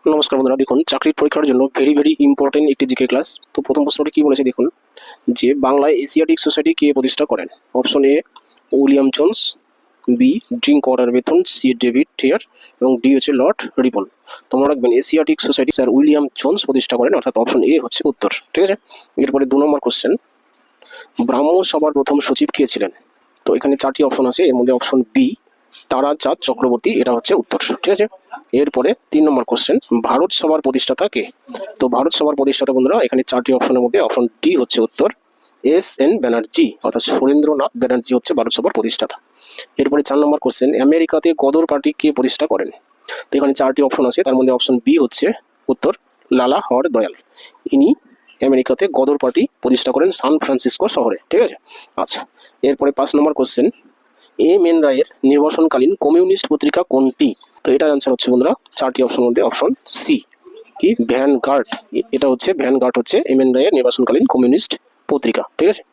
নমস্কার বন্ধুরা, দেখুন চাকরির পরীক্ষার জন্য ভেরি ইম্পর্টেন্ট একটি জিকে ক্লাস। তো প্রথম প্রশ্নটি কি বলেছে দেখুন, যে বাংলায় এশিয়াটিক সোসাইটি কে প্রতিষ্ঠা করেন? Option A William Jones, B drinkwater Bethune, C David থিয়ার এবং ডি হচ্ছে লর্ড রিপন। তোমরা রাখবেন Asiatic Society sir William Jones প্রতিষ্ঠা করেন, অর্থাৎ অপশন এ হচ্ছে উত্তর। ঠিক আছে, এরপরে 2 নম্বর কোশ্চেন, ব্রাহ্ম সভার প্রথম সচিব কে ছিলেন? তো এখানে 4টি অপশন আছে, এর মধ্যে অপশন বি তারাচাঁদ চক্রবর্তী, এটা হচ্ছে উত্তর। ঠিক আছে, এরপরে 3 নম্বর কোশ্চেন, ভারত সভার প্রতিষ্ঠাতা কে? তো ভারত সভার প্রতিষ্ঠাতা বন্ধুরা এখানে 4টি অপশনের মধ্যে অপশন ডি হচ্ছে উত্তর, এস.এন. ব্যানার্জি, অর্থাৎ সুরেন্দ্রনাথ ব্যানার্জি হচ্ছে ভারত সভার প্রতিষ্ঠাতা। এরপরে 4 নম্বর কোশ্চেন, আমেরিকাতে গদর পার্টি কে প্রতিষ্ঠা করেন? তো এখানে 4টি অপশন আছে, তার মধ্যে অপশন বি হচ্ছে উত্তর, লালা হরদয়াল। ইনি আমেরিকাতে গদর পার্টি প্রতিষ্ঠা করেন সান ফ্রান্সিসকো শহরে। ঠিক আছে, আচ্ছা এরপরে 5 নম্বর কোশ্চেন, এম এন রায়ের নির্বাসনকালীন কমিউনিস্ট পত্রিকা কোনটি? তো এটার অ্যান্সার হচ্ছে বন্ধুরা 4টি অপশন মধ্যে অপশন সি, কি ভ্যানগার্ড। এটা হচ্ছে ভ্যানগার্ড হচ্ছে এম এন রায়ের নির্বাসনকালীন কমিউনিস্ট পত্রিকা। ঠিক আছে,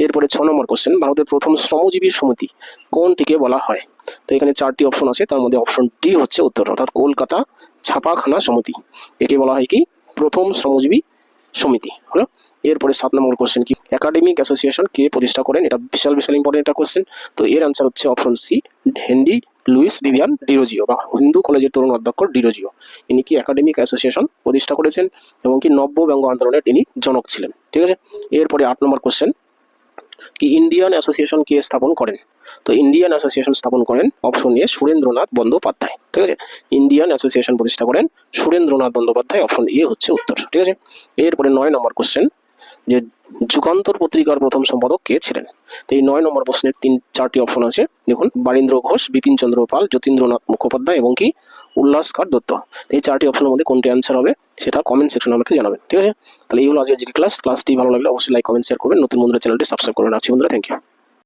এরপরে 6 নম্বর কোশ্চেন, ভারতের প্রথম শ্রমজীবী সমিতি কোনটিকে বলা হয়? তো এখানে 4টি অপশন আছে, তার মধ্যে অপশন ডি হচ্ছে উত্তর, অর্থাৎ কলকাতা ছাপাখানা সমিতি। একে বলা হয় কি প্রথম শ্রমজীবী সমিতি হলো। এরপরে 7 নম্বর কোশ্চেন, কি একাডেমিক অ্যাসোসিয়েশন কে প্রতিষ্ঠা করেন? এটা বিশাল ইম্পর্টেন্ট একটা কোশ্চেন। তো এর অ্যান্সার হচ্ছে option C, Henry Louis Vivian Derozio বা হিন্দু কলেজের তরুণ অধ্যক্ষ ডিরোজিও। ইনি কি একাডেমিক অ্যাসোসিয়েশন প্রতিষ্ঠা করেছেন এবং কি নব্য ব্যঙ্গ আন্দোলনের তিনি জনক ছিলেন। ঠিক আছে, এরপরে 8 নম্বর কোশ্চেন, কি ইন্ডিয়ান অ্যাসোসিয়েশন কে স্থাপন করেন? তো ইন্ডিয়ান অ্যাসোসিয়েশন স্থাপন করেন অপশন এ সুরেন্দ্রনাথ বন্দ্যোপাধ্যায়। ঠিক আছে, ইন্ডিয়ান অ্যাসোসিয়েশন প্রতিষ্ঠা করেন সুরেন্দ্রনাথ বন্দ্যোপাধ্যায়, অপশন এ হচ্ছে উত্তর। ঠিক আছে, এরপরে 9 নম্বর কোশ্চেন, যে যুগান্তর পত্রিকার প্রথম সম্পাদক কে ছিলেন? তো এই 9 নম্বর প্রশ্নের 4টি অপশন আছে, দেখুন বারীন্দ্র ঘোষ, বিপিন চন্দ্র পাল, যতীন্দ্রনাথ মুখোপাধ্যায় এবং কি উল্লাসকর দত্ত। এই 4টি অপশনের মধ্যে কোনটি অ্যান্সার হবে সেটা কমেন্ট সেকশনে আমাকে জানাবেন। ঠিক আছে, তাহলে এই হলো আজকের জিকে ক্লাসটি ভালো লাগলে অবশ্যই লাইক কমেন্ট শেয়ার করবেন, নতুন বন্ধুরা চ্যানেলটি সাবস্ক্রাইব করে রাখছি বন্ধুরা, থ্যাংক ইউ।